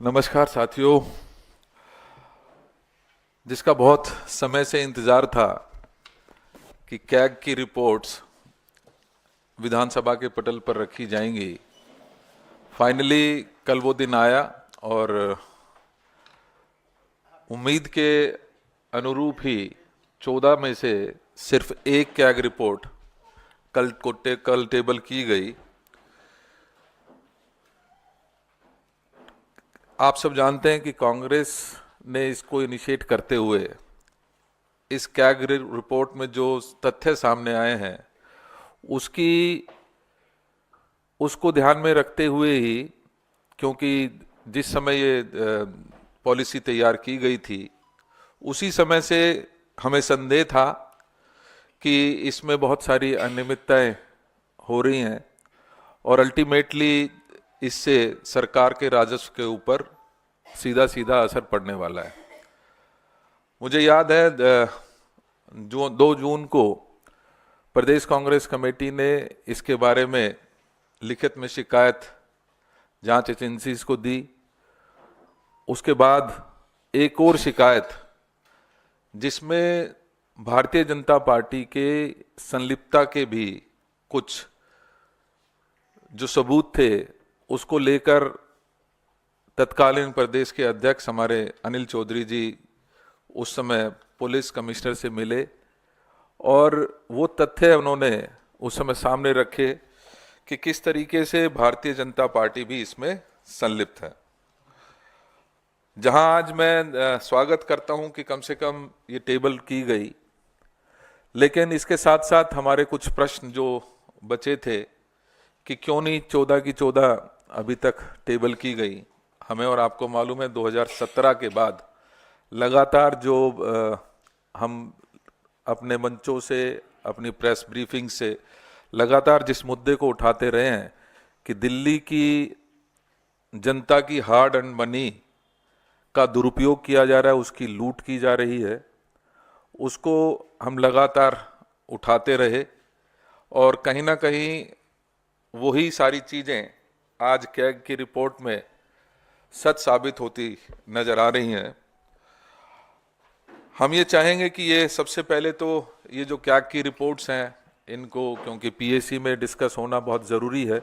नमस्कार साथियों। जिसका बहुत समय से इंतजार था कि कैग की रिपोर्ट्स विधानसभा के पटल पर रखी जाएंगी, फाइनली कल वो दिन आया और उम्मीद के अनुरूप ही 14 में से सिर्फ एक कैग रिपोर्ट कल टेबल की गई। आप सब जानते हैं कि कांग्रेस ने इसको इनिशिएट करते हुए इस कैग रिपोर्ट में जो तथ्य सामने आए हैं उसको ध्यान में रखते हुए ही, क्योंकि जिस समय ये पॉलिसी तैयार की गई थी उसी समय से हमें संदेह था कि इसमें बहुत सारी अनियमितताएं हो रही हैं और अल्टीमेटली इससे सरकार के राजस्व के ऊपर सीधा सीधा असर पड़ने वाला है। मुझे याद है जो 2 जून को प्रदेश कांग्रेस कमेटी ने इसके बारे में लिखित में शिकायत जांच एजेंसीज को दी। उसके बाद एक और शिकायत जिसमें भारतीय जनता पार्टी के संलिप्तता के भी कुछ जो सबूत थे उसको लेकर तत्कालीन प्रदेश के अध्यक्ष हमारे अनिल चौधरी जी उस समय पुलिस कमिश्नर से मिले और वो तथ्य उन्होंने उस समय सामने रखे कि किस तरीके से भारतीय जनता पार्टी भी इसमें संलिप्त है। जहां आज मैं स्वागत करता हूं कि कम से कम ये टेबल की गई, लेकिन इसके साथ साथ हमारे कुछ प्रश्न जो बचे थे कि क्यों नहीं 14 की 14 अभी तक टेबल की गई। हमें और आपको मालूम है 2017 के बाद लगातार जो हम अपने मंचों से, अपनी प्रेस ब्रीफिंग से लगातार जिस मुद्दे को उठाते रहे हैं कि दिल्ली की जनता की हार्ड एंड मनी का दुरुपयोग किया जा रहा है, उसकी लूट की जा रही है, उसको हम लगातार उठाते रहे और कहीं ना कहीं वही सारी चीज़ें आज कैग की रिपोर्ट में सच साबित होती नजर आ रही हैं। हम ये चाहेंगे कि ये सबसे पहले तो ये जो कैग की रिपोर्ट्स हैं इनको, क्योंकि पीएसी में डिस्कस होना बहुत ज़रूरी है,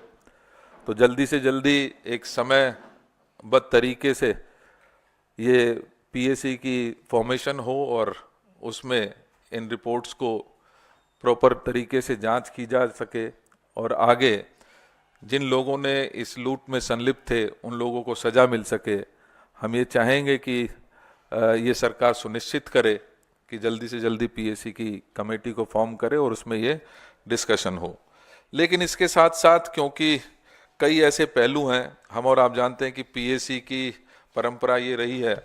तो जल्दी से जल्दी एक समयबद्ध तरीके से ये पीएसी की फॉर्मेशन हो और उसमें इन रिपोर्ट्स को प्रॉपर तरीके से जांच की जा सके और आगे जिन लोगों ने इस लूट में संलिप्त थे उन लोगों को सज़ा मिल सके। हम ये चाहेंगे कि ये सरकार सुनिश्चित करे कि जल्दी से जल्दी पीएसी की कमेटी को फॉर्म करे और उसमें ये डिस्कशन हो। लेकिन इसके साथ साथ क्योंकि कई ऐसे पहलू हैं, हम और आप जानते हैं कि पीएसी की परंपरा ये रही है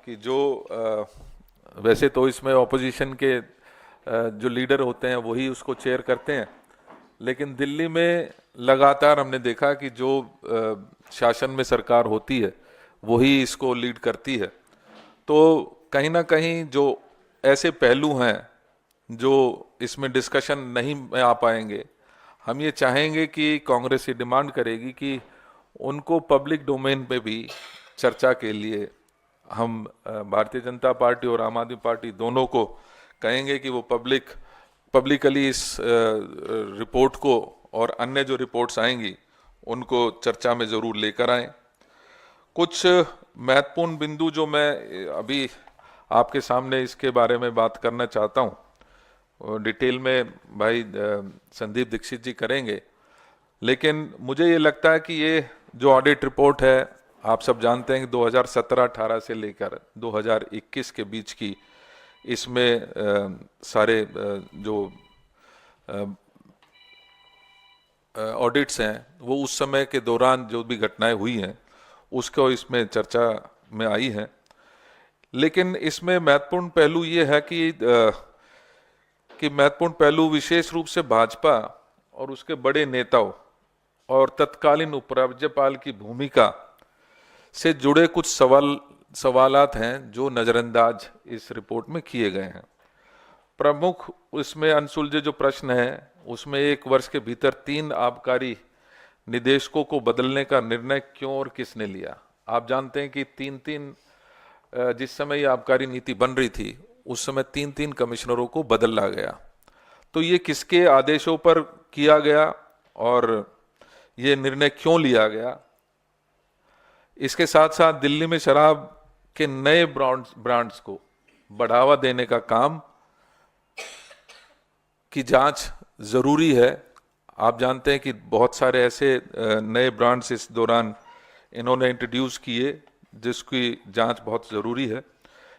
कि जो वैसे तो इसमें ऑपोजिशन के जो लीडर होते हैं वही उसको चेयर करते हैं, लेकिन दिल्ली में लगातार हमने देखा कि जो शासन में सरकार होती है वही इसको लीड करती है। तो कहीं ना कहीं जो ऐसे पहलू हैं जो इसमें डिस्कशन नहीं में आ पाएंगे, हम ये चाहेंगे कि कांग्रेस ये डिमांड करेगी कि उनको पब्लिक डोमेन पे भी चर्चा के लिए हम भारतीय जनता पार्टी और आम आदमी पार्टी दोनों को कहेंगे कि वो पब्लिकली इस रिपोर्ट को और अन्य जो रिपोर्ट्स आएंगी उनको चर्चा में ज़रूर लेकर आएं। कुछ महत्वपूर्ण बिंदु जो मैं अभी आपके सामने इसके बारे में बात करना चाहता हूँ, डिटेल में भाई संदीप दीक्षित जी करेंगे, लेकिन मुझे ये लगता है कि ये जो ऑडिट रिपोर्ट है, आप सब जानते हैं कि 2017-18 से लेकर 2021 के बीच की इसमें सारे जो ऑडिट्स हैं वो उस समय के दौरान जो भी घटनाएं हुई हैं उसको इसमें चर्चा में आई है। लेकिन इसमें महत्वपूर्ण पहलू ये है कि महत्वपूर्ण पहलू विशेष रूप से भाजपा और उसके बड़े नेताओं और तत्कालीन उपराज्यपाल की भूमिका से जुड़े कुछ सवालात हैं जो नज़रअंदाज इस रिपोर्ट में किए गए हैं। प्रमुख इसमें अनसुलझे जो प्रश्न हैं उसमें 1 वर्ष के भीतर 3 आबकारी निदेशकों को बदलने का निर्णय क्यों और किसने लिया। आप जानते हैं कि तीन तीन जिस समय ये आबकारी नीति बन रही थी उस समय तीन तीन कमिश्नरों को बदला गया। तो ये किसके आदेशों पर किया गया और ये निर्णय क्यों लिया गया? इसके साथ साथ दिल्ली में शराब के नए ब्रांड्स को बढ़ावा देने का काम की जांच जरूरी है। आप जानते हैं कि बहुत सारे ऐसे नए ब्रांड्स इस दौरान इन्होंने इंट्रोड्यूस किए जिसकी जांच बहुत जरूरी है।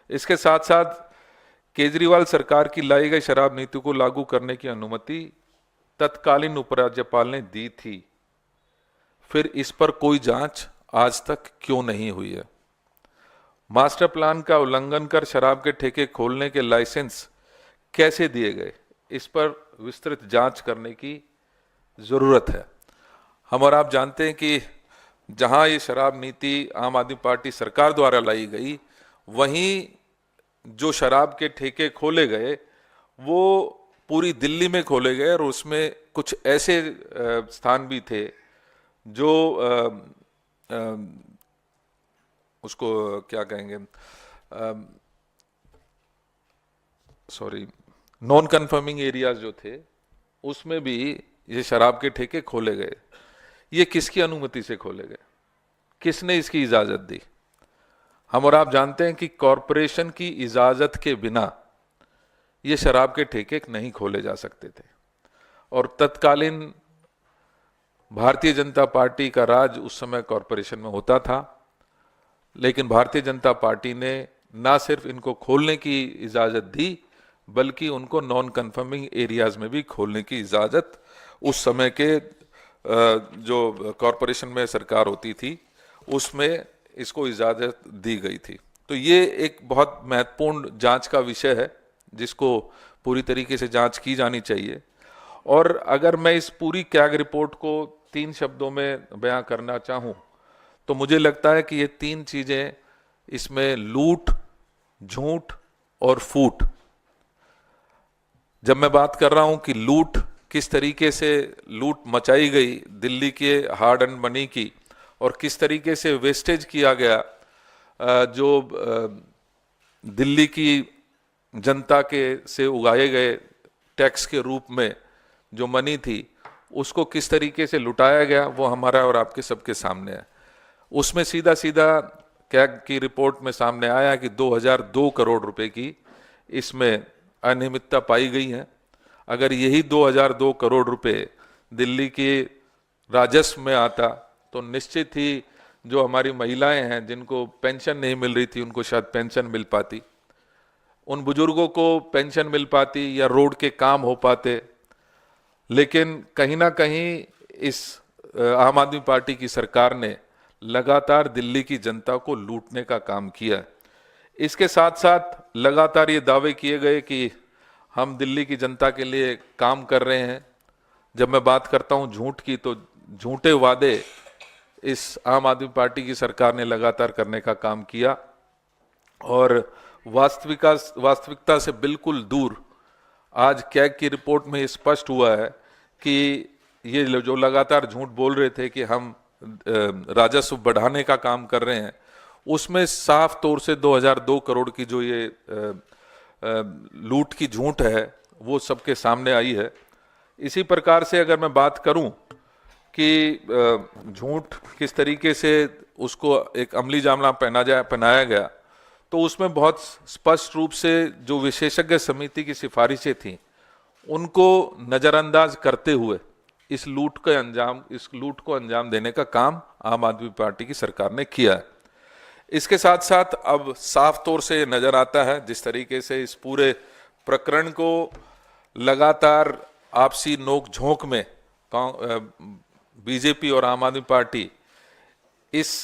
इसके साथ साथ केजरीवाल सरकार की लाई गई शराब नीति को लागू करने की अनुमति तत्कालीन उपराज्यपाल ने दी थी, फिर इस पर कोई जांच आज तक क्यों नहीं हुई है? मास्टर प्लान का उल्लंघन कर शराब के ठेके खोलने के लाइसेंस कैसे दिए गए, इस पर विस्तृत जांच करने की जरूरत है। हम और आप जानते हैं कि जहां ये शराब नीति आम आदमी पार्टी सरकार द्वारा लाई गई, वहीं जो शराब के ठेके खोले गए वो पूरी दिल्ली में खोले गए और उसमें कुछ ऐसे स्थान भी थे जो उसको क्या कहेंगे, सॉरी, नॉन कन्फर्मिंग एरियाज जो थे उसमें भी ये शराब के ठेके खोले गए। ये किसकी अनुमति से खोले गए? किसने इसकी इजाजत दी? हम और आप जानते हैं कि कॉरपोरेशन की इजाजत के बिना ये शराब के ठेके नहीं खोले जा सकते थे और तत्कालीन भारतीय जनता पार्टी का राज उस समय कॉरपोरेशन में होता था। लेकिन भारतीय जनता पार्टी ने ना सिर्फ इनको खोलने की इजाजत दी बल्कि उनको नॉन कन्फर्मिंग एरियाज में भी खोलने की इजाजत उस समय के जो कॉरपोरेशन में सरकार होती थी उसमें इसको इजाजत दी गई थी। तो ये एक बहुत महत्वपूर्ण जांच का विषय है जिसको पूरी तरीके से जांच की जानी चाहिए। और अगर मैं इस पूरी कैग रिपोर्ट को 3 शब्दों में बयां करना चाहूं तो मुझे लगता है कि ये 3 चीजें इसमें लूट, झूठ और फूट। जब मैं बात कर रहा हूं कि लूट, किस तरीके से लूट मचाई गई दिल्ली के हार्ड एंड मनी की और किस तरीके से वेस्टेज किया गया, जो दिल्ली की जनता के से उगाए गए टैक्स के रूप में जो मनी थी उसको किस तरीके से लुटाया गया, वो हमारा और आपके सबके सामने है। उसमें सीधा सीधा कैग की रिपोर्ट में सामने आया कि 2002 करोड़ रुपए की इसमें अनियमितता पाई गई है। अगर यही 2002 करोड़ रुपए दिल्ली के राजस्व में आता तो निश्चित ही जो हमारी महिलाएं हैं जिनको पेंशन नहीं मिल रही थी उनको शायद पेंशन मिल पाती, उन बुजुर्गों को पेंशन मिल पाती या रोड के काम हो पाते। लेकिन कहीं ना कहीं इस आम आदमी पार्टी की सरकार ने लगातार दिल्ली की जनता को लूटने का काम किया। इसके साथ साथ लगातार ये दावे किए गए कि हम दिल्ली की जनता के लिए काम कर रहे हैं। जब मैं बात करता हूं झूठ की तो झूठे वादे इस आम आदमी पार्टी की सरकार ने लगातार करने का काम किया और वास्तविकता से बिल्कुल दूर। आज कैग की रिपोर्ट में स्पष्ट हुआ है कि ये जो लगातार झूठ बोल रहे थे कि हम राजस्व बढ़ाने का काम कर रहे हैं, उसमें साफ तौर से 2002 करोड़ की जो ये लूट की झूठ है वो सबके सामने आई है। इसी प्रकार से अगर मैं बात करूं कि झूठ किस तरीके से उसको एक अमली जामा पहनाया गया, तो उसमें बहुत स्पष्ट रूप से जो विशेषज्ञ समिति की सिफारिशें थीं उनको नजरअंदाज करते हुए इस लूट को अंजाम देने का काम आम आदमी पार्टी की सरकार ने किया है। इसके साथ साथ अब साफ तौर से नजर आता है जिस तरीके से इस पूरे प्रकरण को लगातार आपसी नोक-झोंक में बीजेपी और आम आदमी पार्टी इस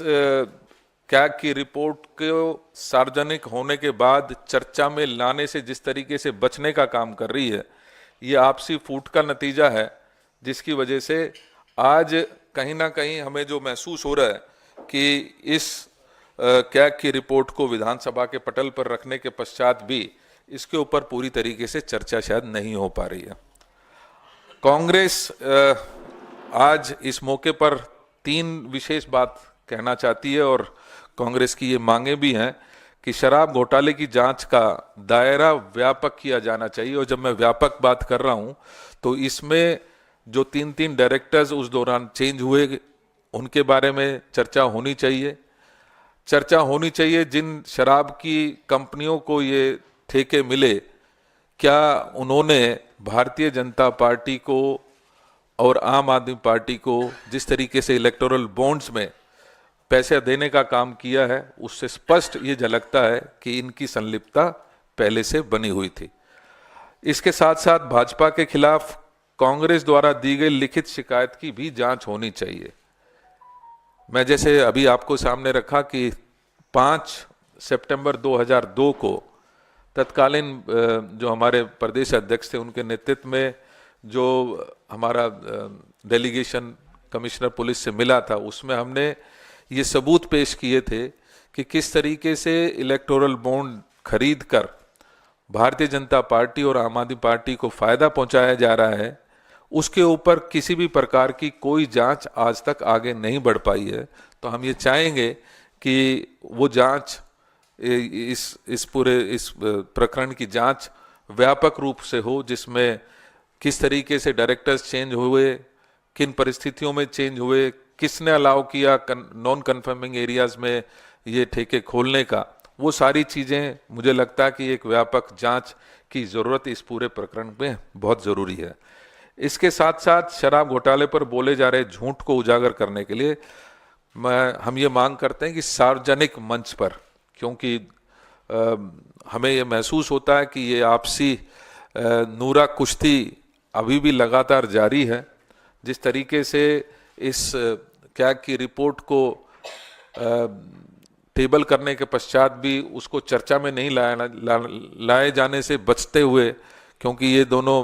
कैग की रिपोर्ट को सार्वजनिक होने के बाद चर्चा में लाने से जिस तरीके से बचने का काम कर रही है, ये आपसी फूट का नतीजा है, जिसकी वजह से आज कहीं ना कहीं हमें जो महसूस हो रहा है कि इस कैग की रिपोर्ट को विधानसभा के पटल पर रखने के पश्चात भी इसके ऊपर पूरी तरीके से चर्चा शायद नहीं हो पा रही है। कांग्रेस आज इस मौके पर 3 विशेष बात कहना चाहती है और कांग्रेस की ये मांगे भी हैं कि शराब घोटाले की जांच का दायरा व्यापक किया जाना चाहिए। और जब मैं व्यापक बात कर रहा हूं तो इसमें जो 3 डायरेक्टर्स उस दौरान चेंज हुए उनके बारे में चर्चा होनी चाहिए। चर्चा होनी चाहिए जिन शराब की कंपनियों को ये ठेके मिले, क्या उन्होंने भारतीय जनता पार्टी को और आम आदमी पार्टी को जिस तरीके से इलेक्टोरल बॉन्ड्स में पैसे देने का काम किया है, उससे स्पष्ट ये झलकता है कि इनकी संलिप्तता पहले से बनी हुई थी। इसके साथ साथ भाजपा के खिलाफ कांग्रेस द्वारा दी गई लिखित शिकायत की भी जांच होनी चाहिए। मैं जैसे अभी आपको सामने रखा कि 5 सितंबर 2002 को तत्कालीन जो हमारे प्रदेश अध्यक्ष थे उनके नेतृत्व में जो हमारा डेलीगेशन कमिश्नर पुलिस से मिला था, उसमें हमने ये सबूत पेश किए थे कि किस तरीके से इलेक्टोरल बॉन्ड खरीद कर भारतीय जनता पार्टी और आम आदमी पार्टी को फायदा पहुंचाया जा रहा है। उसके ऊपर किसी भी प्रकार की कोई जांच आज तक आगे नहीं बढ़ पाई है। तो हम ये चाहेंगे कि वो जांच इस प्रकरण की जांच व्यापक रूप से हो, जिसमें किस तरीके से डायरेक्टर्स चेंज हुए, किन परिस्थितियों में चेंज हुए, किसने अलाउ किया नॉन कन्फर्मिंग एरियाज में ये ठेके खोलने का, वो सारी चीज़ें मुझे लगता है कि एक व्यापक जांच की ज़रूरत इस पूरे प्रकरण में बहुत ज़रूरी है। इसके साथ साथ शराब घोटाले पर बोले जा रहे झूठ को उजागर करने के लिए हम ये मांग करते हैं कि सार्वजनिक मंच पर, क्योंकि हमें ये महसूस होता है कि ये आपसी नूरा कुश्ती अभी भी लगातार जारी है। जिस तरीके से इस कैग की रिपोर्ट को टेबल करने के पश्चात भी उसको चर्चा में नहीं लाए जाने से बचते हुए, क्योंकि ये दोनों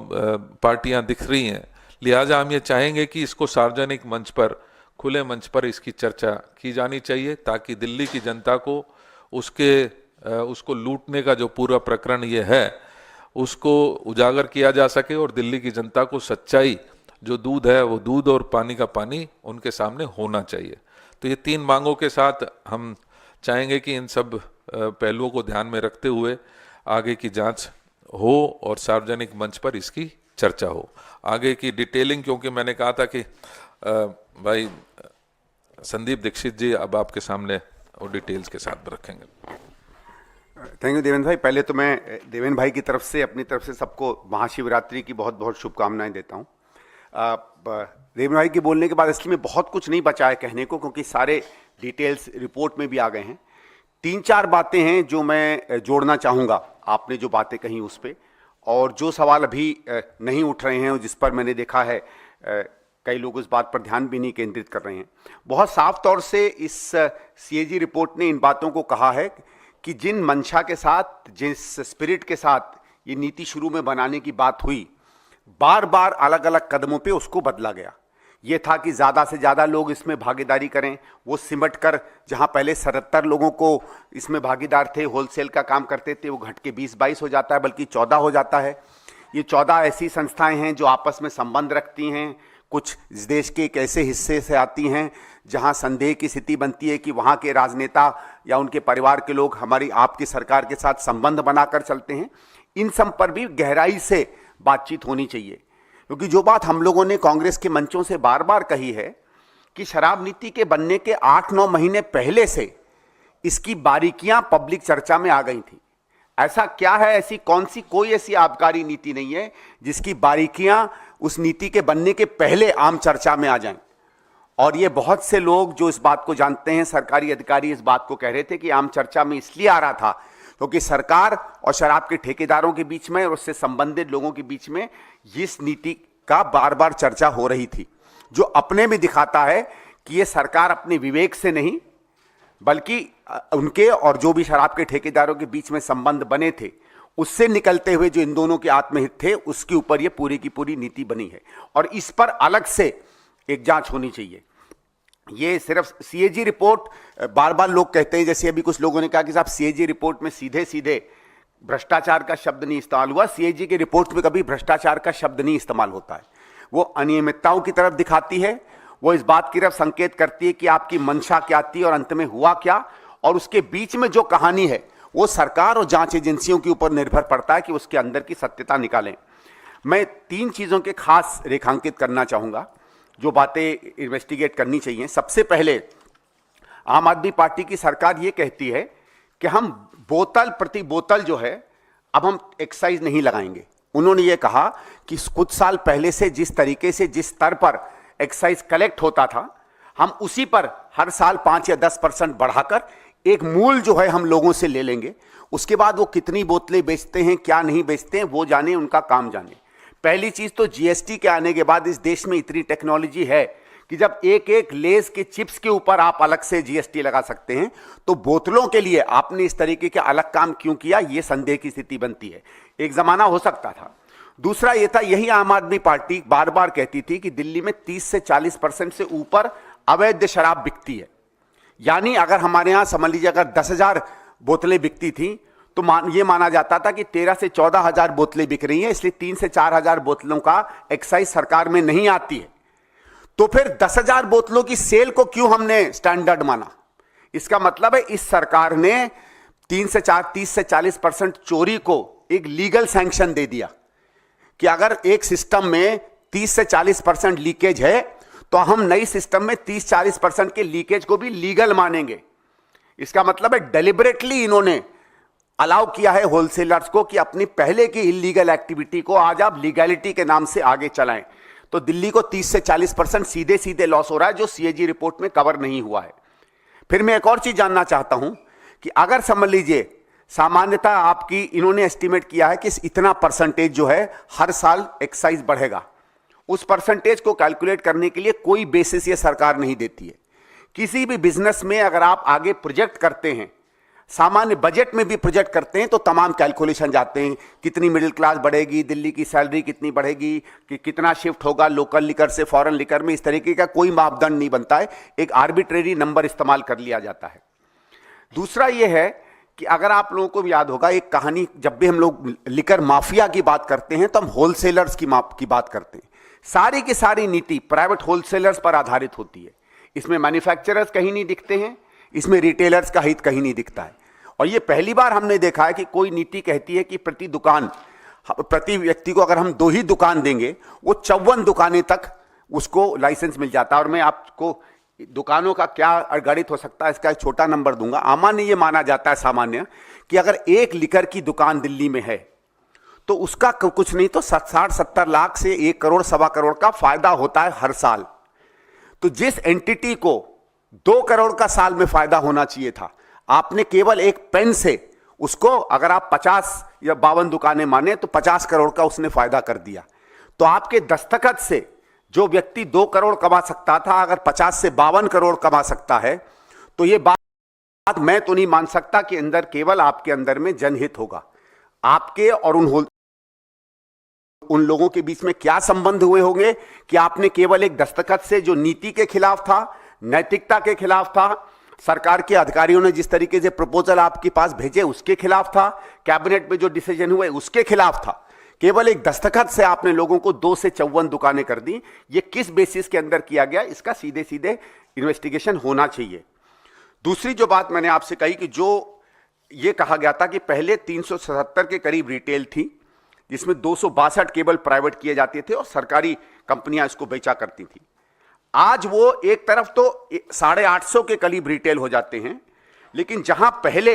पार्टियां दिख रही हैं, लिहाजा हम ये चाहेंगे कि इसको सार्वजनिक मंच पर, खुले मंच पर इसकी चर्चा की जानी चाहिए, ताकि दिल्ली की जनता को उसको लूटने का जो पूरा प्रकरण ये है उसको उजागर किया जा सके और दिल्ली की जनता को सच्चाई, जो दूध है वो दूध और पानी का पानी उनके सामने होना चाहिए। तो ये 3 मांगों के साथ हम चाहेंगे कि इन सब पहलुओं को ध्यान में रखते हुए आगे की जांच हो और सार्वजनिक मंच पर इसकी चर्चा हो। आगे की डिटेलिंग, क्योंकि मैंने कहा था कि भाई संदीप दीक्षित जी अब आपके सामने और डिटेल्स के साथ रखेंगे। थैंक यू देवेंद्र भाई। पहले तो मैं देवेंद्र भाई की तरफ से, अपनी तरफ से सबको महाशिवरात्रि की बहुत बहुत शुभकामनाएं देता हूँ। देवेंद्र भाई के बोलने के बाद इसलिए में बहुत कुछ नहीं बचा है कहने को, क्योंकि सारे डिटेल्स रिपोर्ट में भी आ गए हैं। 3-4 बातें हैं जो मैं जोड़ना चाहूँगा आपने जो बातें कही उस पर, और जो सवाल अभी नहीं उठ रहे हैं और जिस पर मैंने देखा है कई लोग इस बात पर ध्यान भी नहीं केंद्रित कर रहे हैं। बहुत साफ तौर से इस सीएजी रिपोर्ट ने इन बातों को कहा है कि जिन मंशा के साथ, जिस स्पिरिट के साथ ये नीति शुरू में बनाने की बात हुई, बार बार अलग अलग कदमों पे उसको बदला गया। ये था कि ज़्यादा से ज़्यादा लोग इसमें भागीदारी करें, वो सिमट कर, जहाँ पहले 77 लोगों को इसमें भागीदार थे, होलसेल का काम करते थे, वो घट के 20-22 हो जाता है, बल्कि 14 हो जाता है। ये 14 ऐसी संस्थाएं हैं जो आपस में संबंध रखती हैं, कुछ इस देश के एक ऐसे हिस्से से आती हैं जहां संदेह की स्थिति बनती है कि वहां के राजनेता या उनके परिवार के लोग हमारी आपकी सरकार के साथ संबंध बनाकर चलते हैं। इन सब पर भी गहराई से बातचीत होनी चाहिए, क्योंकि जो बात हम लोगों ने कांग्रेस के मंचों से बार बार कही है कि शराब नीति के बनने के 8-9 महीने पहले से इसकी बारीकियां पब्लिक चर्चा में आ गई थी। ऐसा क्या है, ऐसी कौन सी कोई ऐसी आबकारी नीति नहीं है जिसकी बारीकियां उस नीति के बनने के पहले आम चर्चा में आ जाएं। और ये बहुत से लोग जो इस बात को जानते हैं, सरकारी अधिकारी इस बात को कह रहे थे कि आम चर्चा में इसलिए आ रहा था क्योंकि सरकार और शराब के ठेकेदारों के बीच में और उससे संबंधित लोगों के बीच में इस नीति का बार बार चर्चा हो रही थी, जो अपने में दिखाता है कि ये सरकार अपने विवेक से नहीं, बल्कि उनके और जो भी शराब के ठेकेदारों के बीच में संबंध बने थे उससे निकलते हुए जो इन दोनों के आत्महित थे, उसके ऊपर ये पूरी की पूरी नीति बनी है। और इस पर अलग से एक जांच होनी चाहिए। ये सिर्फ सीएजी रिपोर्ट, बार बार लोग कहते हैं, जैसे अभी कुछ लोगों ने कहा कि साहब सीएजी रिपोर्ट में सीधे सीधे भ्रष्टाचार का शब्द नहीं इस्तेमाल हुआ। सीएजी की रिपोर्ट में कभी भ्रष्टाचार का शब्द नहीं इस्तेमाल होता है। वो अनियमितताओं की तरफ दिखाती है, वो इस बात की तरफ संकेत करती है कि आपकी मंशा क्या थी और अंत में हुआ क्या, और उसके बीच में जो कहानी है वो सरकार और जांच एजेंसियों के ऊपर निर्भर पड़ता है कि उसके अंदर की सत्यता निकालें। मैं 3 चीज़ों के खास रेखांकित करना चाहूँगा जो बातें इन्वेस्टिगेट करनी चाहिए। सबसे पहले आम आदमी पार्टी की सरकार ये कहती है कि हम बोतल प्रति बोतल जो है अब हम एक्साइज नहीं लगाएंगे। उन्होंने ये कहा कि कुछ साल पहले से जिस तरीके से जिस स्तर पर एक्साइज कलेक्ट होता था, हम उसी पर हर साल 5 या 10% बढ़ाकर एक मूल जो है हम लोगों से ले लेंगे। उसके बाद वो कितनी बोतलें बेचते हैं, क्या नहीं बेचते हैं, वो जाने, उनका काम जाने। पहली चीज तो जीएसटी के आने के बाद इस देश में इतनी टेक्नोलॉजी है कि जब एक एक लेज के चिप्स के ऊपर आप अलग से जीएसटी लगा सकते हैं, तो बोतलों के लिए आपने इस तरीके के अलग काम क्यों किया, यह संदेह की स्थिति बनती है। एक जमाना हो सकता था। दूसरा यह था, यही आम आदमी पार्टी बार बार कहती थी कि दिल्ली में 30 से 40% से ऊपर अवैध शराब बिकती है। यानी अगर हमारे यहां समझ लीजिए अगर 10,000 बोतलें बिकती थी तो ये माना जाता था कि 13 से 14,000 बोतलें बिक रही हैं, इसलिए 3 से 4,000 बोतलों का एक्साइज सरकार में नहीं आती है। तो फिर 10,000 बोतलों की सेल को क्यों हमने स्टैंडर्ड माना? इसका मतलब है इस सरकार ने 30 से 40% चोरी को एक लीगल सैंक्शन दे दिया कि अगर एक सिस्टम में 30 से 40% लीकेज है तो हम नई सिस्टम में 30-40% के लीकेज को भी लीगल मानेंगे। इसका मतलब है डेलिबरेटली इन्होंने अलाउ किया है होलसेलर्स को कि अपनी पहले की इलीगल एक्टिविटी को आज आप लीगैलिटी के नाम से आगे चलाएं। तो दिल्ली को 30 से 40% सीधे सीधे लॉस हो रहा है जो सीएजी रिपोर्ट में कवर नहीं हुआ है। फिर मैं एक और चीज जानना चाहता हूं कि अगर समझ लीजिए सामान्यतः आपकी इन्होंने एस्टिमेट किया है कि इतना परसेंटेज जो है हर साल एक्साइज बढ़ेगा, उस परसेंटेज को कैलकुलेट करने के लिए कोई बेसिस ये सरकार नहीं देती है। किसी भी बिजनेस में अगर आप आगे प्रोजेक्ट करते हैं, सामान्य बजट में भी प्रोजेक्ट करते हैं, तो तमाम कैलकुलेशन जाते हैं, कितनी मिडिल क्लास बढ़ेगी, दिल्ली की सैलरी कितनी बढ़ेगी, कि कितना शिफ्ट होगा लोकल लिकर से फॉरेन लिकर में, इस तरीके का कोई मापदंड नहीं बनता है, एक आर्बिट्रेरी नंबर इस्तेमाल कर लिया जाता है। दूसरा यह है कि अगर आप लोगों को भी याद होगा एक कहानी, जब भी हम लोग लिकर माफिया की बात करते हैं तो हम होलसेलर्स की बात करते हैं। सारी की सारी नीति प्राइवेट होलसेलर्स पर आधारित होती है। इसमें मैन्युफैक्चरर्स कहीं नहीं दिखते हैं, इसमें रिटेलर्स का हित कहीं नहीं दिखता है। और ये पहली बार हमने देखा है कि कोई नीति कहती है कि प्रति व्यक्ति को अगर हम 2 ही दुकान देंगे, वो 54 दुकानें तक उसको लाइसेंस मिल जाता है। और मैं आपको दुकानों का क्या गणित हो सकता है इसका एक छोटा नंबर दूंगा। सामान्य ये माना जाता है सामान्य कि अगर एक लिकर की दुकान दिल्ली में है तो उसका कुछ नहीं तो 60-70 लाख से 1 करोड़ सवा करोड़ का फायदा होता है हर साल। तो जिस एंटिटी को 2 करोड़ का साल में फायदा होना चाहिए था, आपने केवल एक पेन से उसको, अगर आप 50 या 52 दुकानें माने तो 50 करोड़ का उसने फायदा कर दिया। तो आपके दस्तखत से जो व्यक्ति 2 करोड़ कमा सकता था, अगर 50 से 52 करोड़ कमा सकता है, तो ये बात मैं तो नहीं मान सकता कि अंदर केवल आपके अंदर में जनहित होगा। आपके और उन लोगों के बीच में क्या संबंध हुए होंगे कि आपने केवल एक दस्तखत से, जो नीति के खिलाफ था, नैतिकता के खिलाफ था, सरकार के अधिकारियों ने जिस तरीके से प्रपोजल आपके पास भेजे उसके खिलाफ था, कैबिनेट में जो डिसीजन हुए उसके खिलाफ था, केवल एक दस्तखत से आपने लोगों को 2 से 54 दुकानें कर दी। ये किस बेसिस के अंदर किया गया, इसका सीधे सीधे इन्वेस्टिगेशन होना चाहिए। दूसरी जो बात मैंने आपसे कही कि जो ये कहा गया था कि पहले 377 के करीब रिटेल थी, जिसमें 262 केवल प्राइवेट किए जाते थे और सरकारी कंपनियां इसको बेचा करती थी। आज वो एक तरफ तो 850 के करीब रिटेल हो जाते हैं, लेकिन जहां पहले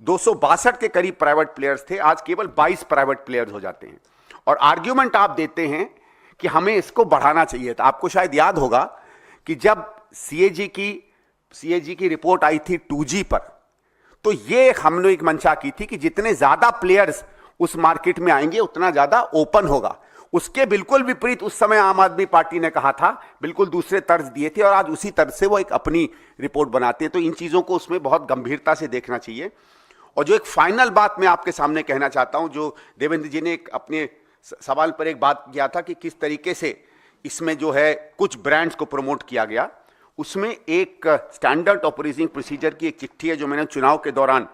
262 के करीब प्राइवेट प्लेयर्स थे, आज केवल 22 प्राइवेट प्लेयर्स हो जाते हैं। और आर्ग्यूमेंट आप देते हैं कि हमें इसको बढ़ाना चाहिए था। आपको शायद याद होगा कि जब सीएजी की रिपोर्ट आई थी 2G पर, तो ये हमने एक मंशा की थी कि जितने ज्यादा प्लेयर्स उस मार्केट में आएंगे उतना ज्यादा ओपन होगा। उसके बिल्कुल विपरीत उस समय आम आदमी पार्टी ने कहा था, बिल्कुल दूसरे तर्ज दिए थे, और आज उसी तर्ज से वो एक अपनी रिपोर्ट बनाते हैं। तो इन चीजों को उसमें बहुत गंभीरता से देखना चाहिए। और जो एक फाइनल बात मैं आपके सामने कहना चाहता हूं, जो देवेंद्र जी ने एक अपने सवाल पर एक बात किया था कि किस तरीके से इसमें जो है कुछ ब्रांड्स को प्रमोट किया गया, उसमें एक स्टैंडर्ड ऑपरेटिंग प्रोसीजर की एक चिट्ठी है जो मैंने चुनाव के दौरान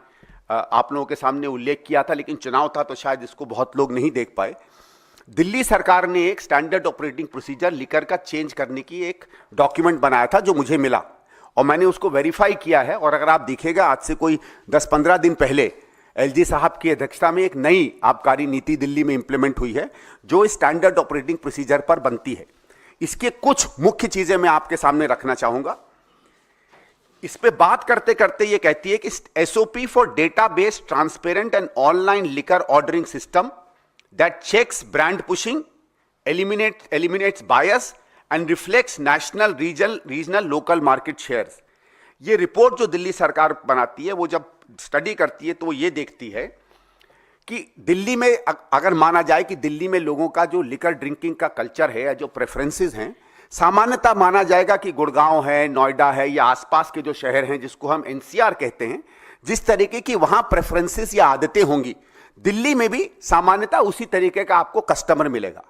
आप लोगों के सामने उल्लेख किया था, लेकिन चुनाव था तो शायद इसको बहुत लोग नहीं देख पाए। दिल्ली सरकार ने एक स्टैंडर्ड ऑपरेटिंग प्रोसीजर लिकर का चेंज करने की एक डॉक्यूमेंट बनाया था जो मुझे मिला, और मैंने उसको वेरीफाई किया है। और अगर आप देखिएगा, आज से कोई 10-15 दिन पहले एलजी साहब की अध्यक्षता में एक नई आबकारी नीति दिल्ली में इंप्लीमेंट हुई है जो स्टैंडर्ड ऑपरेटिंग प्रोसीजर पर बनती है। इसके कुछ मुख्य चीजें मैं आपके सामने रखना चाहूंगा। इस पे बात करते करते ये कहती है कि SOP for database transparent and online liquor ordering system that checks brand pushing, eliminates bias and reflects national, regional, local market shares। ये रिपोर्ट जो दिल्ली सरकार बनाती है, वो जब स्टडी करती है तो वो ये देखती है कि दिल्ली में अगर माना जाए कि दिल्ली में लोगों का जो लिकर ड्रिंकिंग का कल्चर है या जो प्रेफरेंसेस हैं, सामान्यतः माना जाएगा कि गुड़गांव है, नोएडा है या आसपास के जो शहर हैं जिसको हम एनसीआर कहते हैं, जिस तरीके की वहां प्रेफरेंसेस या आदतें होंगी, दिल्ली में भी सामान्यतः उसी तरीके का आपको कस्टमर मिलेगा।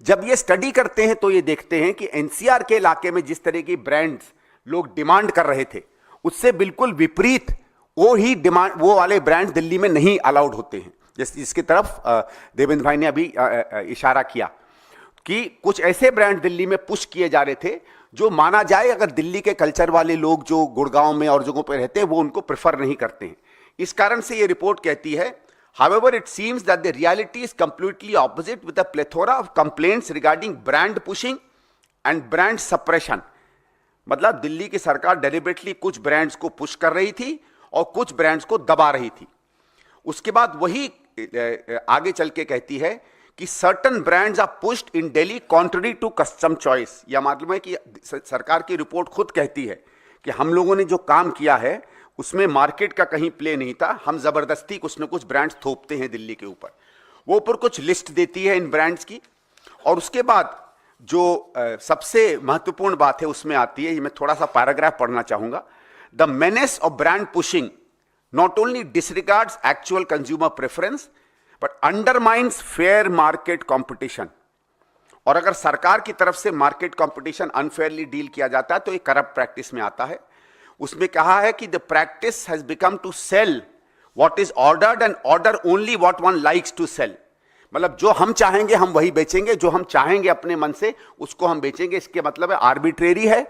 जब ये स्टडी करते हैं तो ये देखते हैं कि एनसीआर के इलाके में जिस तरह की ब्रांड्स लोग डिमांड कर रहे थे, उससे बिल्कुल विपरीत वो वाले ब्रांड दिल्ली में नहीं अलाउड होते हैं। जिसकी तरफ देवेंद्र भाई ने अभी इशारा किया कि कुछ ऐसे ब्रांड दिल्ली में पुश किए जा रहे थे जो माना जाए अगर दिल्ली के कल्चर वाले लोग जो गुड़गांव में और जगहों पर रहते हैं वो उनको प्रेफर नहीं करते हैं। इस कारण से ये रिपोर्ट कहती है, however it seems that the reality is completely opposite with a plethora of complaints regarding brand pushing and brand suppression। मतलब दिल्ली की सरकार डेलिबरेटली कुछ ब्रांड्स को पुश कर रही थी और कुछ ब्रांड्स को दबा रही थी। उसके बाद वही आगे चल के कहती है कि certain brands are pushed in Delhi contrary to custom choice. या मतलब है कि सरकार की रिपोर्ट खुद कहती है कि हम लोगों ने जो काम किया है उसमें मार्केट का कहीं प्ले नहीं था, हम जबरदस्ती कुछ न कुछ ब्रांड्स थोपते हैं दिल्ली के ऊपर। वो ऊपर कुछ लिस्ट देती है इन ब्रांड्स की, और उसके बाद जो सबसे महत्वपूर्ण बात है उसमें आती है, ये मैं थोड़ा सा पैराग्राफ पढ़ना चाहूंगा। The menace of brand pushing not only डिसरिगार्ड्स actual consumer preference but undermines fair market competition. और अगर सरकार की तरफ से मार्केट कॉम्पिटिशन अनफेयरली डील किया जाता है तो ये करप्ट प्रैक्टिस में आता है। उसमें कहा है कि the practice has become to sell what is ordered and order only what one likes to sell. मतलब जो हम चाहेंगे हम वही बेचेंगे, जो हम चाहेंगे अपने मन से उसको हम बेचेंगे। इसके मतलब है आर्बिट्रेरी है,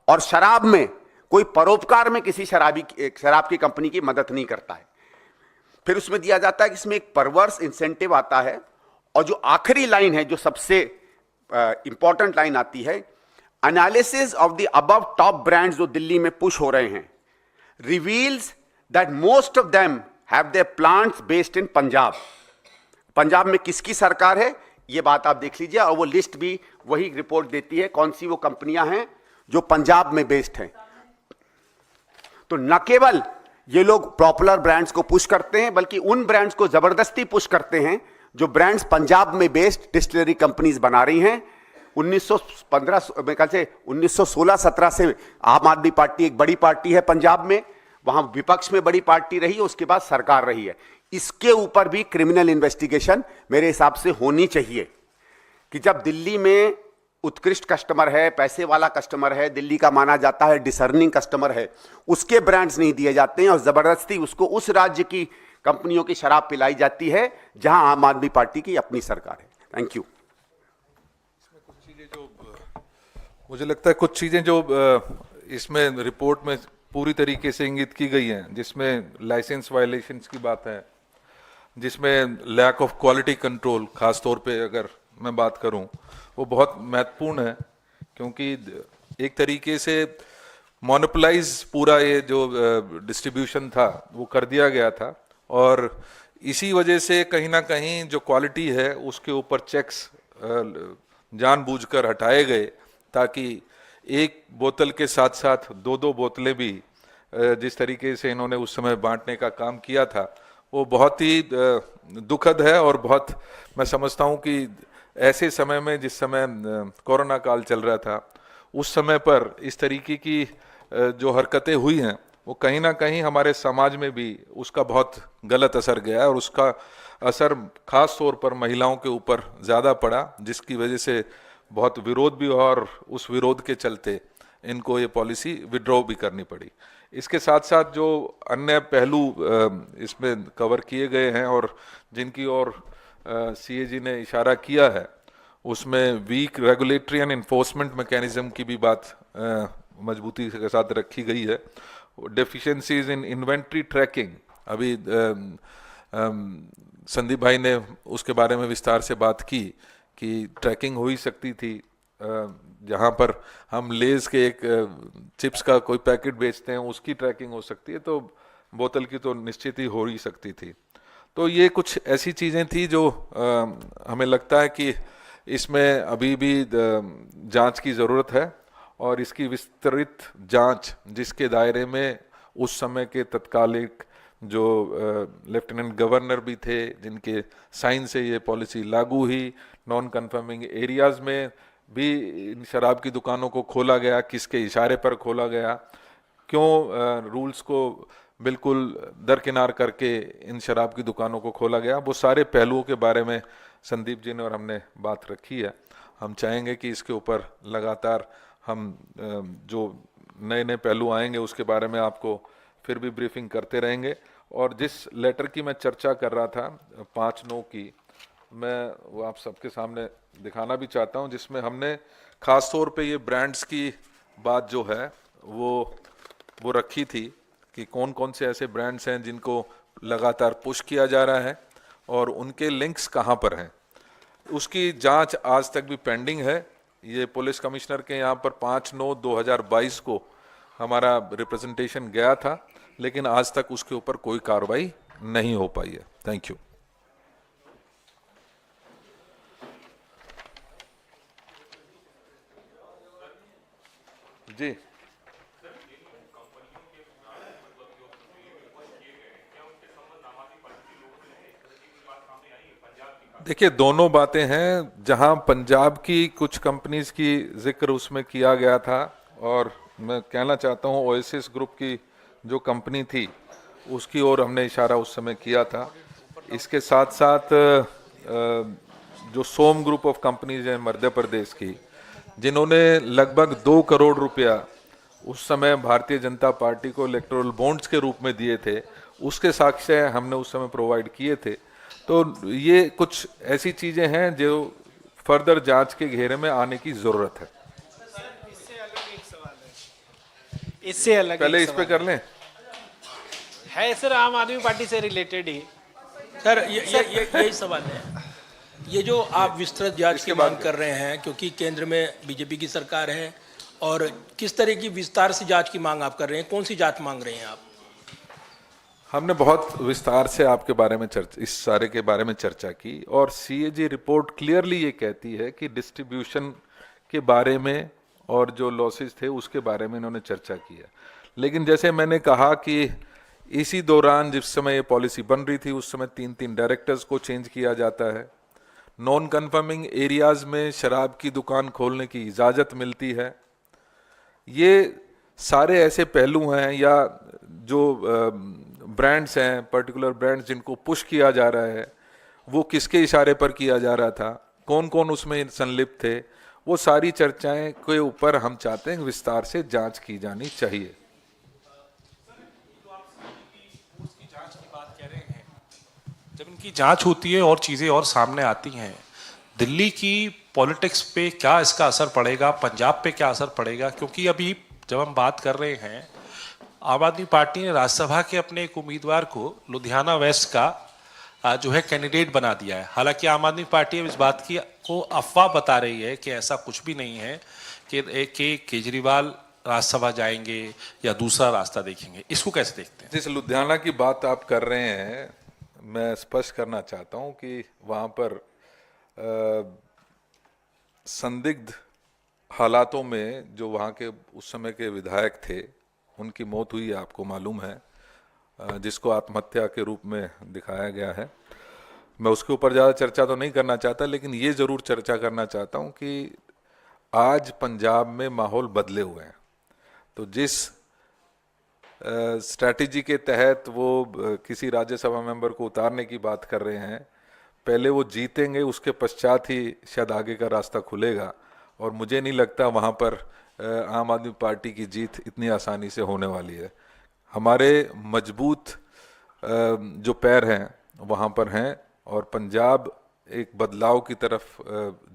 और शराब में कोई परोपकार में किसी शराब की कंपनी की मदद नहीं करता है। फिर उसमें दिया जाता है कि इसमें एक परवर्स इंसेंटिव आता है, और जो आखिरी लाइन है, जो सबसे इंपॉर्टेंट लाइन आती है, analysis of the above top brands जो दिल्ली में पुश हो रहे हैं reveals that most of them have their plants based in Punjab. Punjab में किसकी सरकार है ये बात आप देख लीजिए, और वो लिस्ट भी वही रिपोर्ट देती है कौन सी वो कंपनियां हैं जो पंजाब में बेस्ड हैं। तो न केवल ये लोग पॉपुलर ब्रांड्स को पुश करते हैं, बल्कि उन ब्रांड्स को जबरदस्ती पुश करते हैं जो ब्रांड्स पंजाब में बेस्ड डिस्टिलरी कंपनीज बना रही हैं। 1915 में ख्याल से 1916-17 से आम आदमी पार्टी एक बड़ी पार्टी है पंजाब में, वहां विपक्ष में बड़ी पार्टी रही है, उसके बाद सरकार रही है। इसके ऊपर भी क्रिमिनल इन्वेस्टिगेशन मेरे हिसाब से होनी चाहिए कि जब दिल्ली में उत्कृष्ट कस्टमर है, पैसे वाला कस्टमर है, दिल्ली का माना जाता है डिसर्निंग कस्टमर है, उसके ब्रांड्स नहीं दिए जाते हैं और जबरदस्ती उसको उस राज्य की कंपनियों की शराब पिलाई जाती है जहां आम आदमी पार्टी की अपनी सरकार है। Thank you. मुझे लगता है कुछ चीज़ें जो इसमें रिपोर्ट में पूरी तरीके से इंगित की गई हैं, जिसमें लाइसेंस वायलेशंस की बात है, जिसमें लैक ऑफ क्वालिटी कंट्रोल खास तौर पे अगर मैं बात करूं, वो बहुत महत्वपूर्ण है, क्योंकि एक तरीके से मोनोपोलाइज पूरा ये जो डिस्ट्रीब्यूशन था वो कर दिया गया था, और इसी वजह से कहीं ना कहीं जो क्वालिटी है उसके ऊपर चेक्स जानबूझकर हटाए गए, ताकि एक बोतल के साथ साथ दो बोतलें भी जिस तरीके से इन्होंने उस समय बांटने का काम किया था वो बहुत ही दुखद है। और बहुत मैं समझता हूँ कि ऐसे समय में, जिस समय कोरोना काल चल रहा था, उस समय पर इस तरीके की जो हरकतें हुई हैं वो कहीं ना कहीं हमारे समाज में भी उसका बहुत गलत असर गया है, और उसका असर खास तौर पर महिलाओं के ऊपर ज़्यादा पड़ा, जिसकी वजह से बहुत विरोध भी हुआ, और उस विरोध के चलते इनको ये पॉलिसी विड्रॉ भी करनी पड़ी। इसके साथ साथ जो अन्य पहलू इसमें कवर किए गए हैं और जिनकी ओर सीएजी ने इशारा किया है उसमें weak regulatory and enforcement mechanism की भी बात मजबूती के साथ रखी गई है। डेफिशिएंसीज इन इन्वेंट्री ट्रैकिंग, अभी संदीप भाई ने उसके बारे में विस्तार से बात की कि ट्रैकिंग हो ही सकती थी। जहाँ पर हम लेज के एक चिप्स का कोई पैकेट बेचते हैं उसकी ट्रैकिंग हो सकती है, तो बोतल की तो निश्चित ही हो ही सकती थी। तो ये कुछ ऐसी चीज़ें थी जो हमें लगता है कि इसमें अभी भी जांच की ज़रूरत है, और इसकी विस्तृत जांच जिसके दायरे में उस समय के तत्कालिक जो लेफ्टिनेंट गवर्नर भी थे जिनके साइन से ये पॉलिसी लागू हुई, नॉन कन्फर्मिंग एरियाज में भी इन शराब की दुकानों को खोला गया, किसके इशारे पर खोला गया, क्यों रूल्स को बिल्कुल दरकिनार करके इन शराब की दुकानों को खोला गया, वो सारे पहलुओं के बारे में संदीप जी ने और हमने बात रखी है। हम चाहेंगे कि इसके ऊपर लगातार हम जो नए नए पहलू आएंगे उसके बारे में आपको फिर भी ब्रीफिंग करते रहेंगे। और जिस लेटर की मैं चर्चा कर रहा था 5/9 की, मैं वो आप सबके सामने दिखाना भी चाहता हूं, जिसमें हमने खास तौर पे ये ब्रांड्स की बात जो है वो रखी थी कि कौन कौन से ऐसे ब्रांड्स हैं जिनको लगातार पुश किया जा रहा है और उनके लिंक्स कहाँ पर हैं। उसकी जांच आज तक भी पेंडिंग है। ये पुलिस कमिश्नर के यहाँ पर 5/9/2022 को हमारा रिप्रेजेंटेशन गया था, लेकिन आज तक उसके ऊपर कोई कार्रवाई नहीं हो पाई है। Thank you. जी, देखिए दोनों बातें हैं। जहां पंजाब की कुछ कंपनीज की जिक्र उसमें किया गया था, और मैं कहना चाहता हूं ओएसिस ग्रुप की जो कंपनी थी उसकी ओर हमने इशारा उस समय किया था। इसके साथ साथ जो सोम ग्रुप ऑफ कंपनीज हैं मध्य प्रदेश की, जिन्होंने लगभग 2 करोड़ रुपया उस समय भारतीय जनता पार्टी को इलेक्टोरल बॉन्ड्स के रूप में दिए थे, उसके साक्ष्य हमने उस समय प्रोवाइड किए थे। तो ये कुछ ऐसी चीजें हैं जो फर्दर जांच के घेरे में आने की जरूरत है। इससे अलग एक सवाल है, इससे अलग पहले एक इस पे सवाल कर लें। है सर, आम आदमी पार्टी से रिलेटेड ही। सर यही सवाल है। ये जो आप विस्तृत जांच की मांग कर रहे हैं, क्योंकि केंद्र में बीजेपी की सरकार है, और किस तरह की विस्तार से जांच की मांग आप कर रहे हैं, कौन सी जांच मांग रहे हैं आप? हमने बहुत विस्तार से आपके बारे में इस सारे के बारे में चर्चा की, और सीएजी रिपोर्ट क्लियरली ये कहती है कि डिस्ट्रीब्यूशन के बारे में और जो लॉसेस थे उसके बारे में इन्होंने चर्चा की है। लेकिन जैसे मैंने कहा कि इसी दौरान जिस समय ये पॉलिसी बन रही थी उस समय 3-3 डायरेक्टर्स को चेंज किया जाता है। नॉन कन्फर्मिंग एरियाज में शराब की दुकान खोलने की इजाज़त मिलती है। ये सारे ऐसे पहलू हैं, या जो ब्रांड्स हैं, पर्टिकुलर ब्रांड्स जिनको पुश किया जा रहा है, वो किसके इशारे पर किया जा रहा था, कौन कौन उसमें संलिप्त थे, वो सारी चर्चाएं के ऊपर हम चाहते हैं विस्तार से जांच की जानी चाहिए। जब इनकी जांच होती है और चीज़ें और सामने आती हैं, दिल्ली की पॉलिटिक्स पे क्या इसका असर पड़ेगा, पंजाब पे क्या असर पड़ेगा? क्योंकि अभी जब हम बात कर रहे हैं, आम आदमी पार्टी ने राज्यसभा के अपने एक उम्मीदवार को लुधियाना वेस्ट का जो है कैंडिडेट बना दिया है। हालांकि आम आदमी पार्टी अब इस बात की को अफवाह बता रही है कि ऐसा कुछ भी नहीं है कि केजरीवाल राज्यसभा जाएंगे या दूसरा रास्ता देखेंगे। इसको कैसे देखते हैं? जिस लुधियाना की बात आप कर रहे हैं, मैं स्पष्ट करना चाहता हूं कि वहां पर संदिग्ध हालातों में जो वहाँ के उस समय के विधायक थे उनकी मौत हुई, आपको मालूम है, जिसको आत्महत्या के रूप में दिखाया गया है। मैं उसके ऊपर ज़्यादा चर्चा तो नहीं करना चाहता, लेकिन ये ज़रूर चर्चा करना चाहता हूँ कि आज पंजाब में माहौल बदले हुए हैं। तो जिस स्ट्रैटेजी के तहत वो किसी राज्यसभा मेंबर को उतारने की बात कर रहे हैं, पहले वो जीतेंगे, उसके पश्चात ही शायद आगे का रास्ता खुलेगा। और मुझे नहीं लगता वहाँ पर आम आदमी पार्टी की जीत इतनी आसानी से होने वाली है। हमारे मजबूत जो पैर हैं वहाँ पर हैं, और पंजाब एक बदलाव की तरफ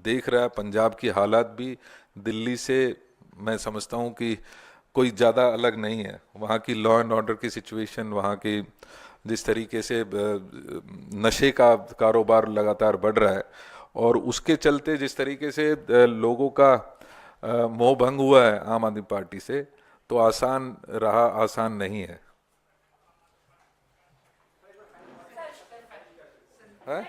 देख रहा है। पंजाब की हालात भी दिल्ली से मैं समझता हूँ कि कोई ज़्यादा अलग नहीं है। वहाँ की लॉ एंड ऑर्डर की सिचुएशन, वहाँ की जिस तरीके से नशे का कारोबार लगातार बढ़ रहा है, और उसके चलते जिस तरीके से लोगों का मोह भंग हुआ है आम आदमी पार्टी से, तो आसान रहा, आसान नहीं है। हैं?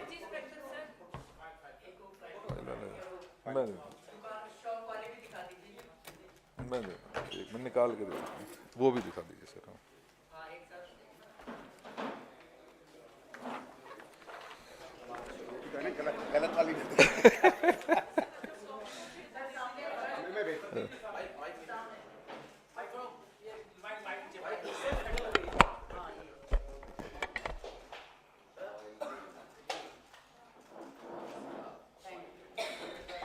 मैं निकाल के देता हूँ, वो भी दिखा दीजिए सर। गलत वाली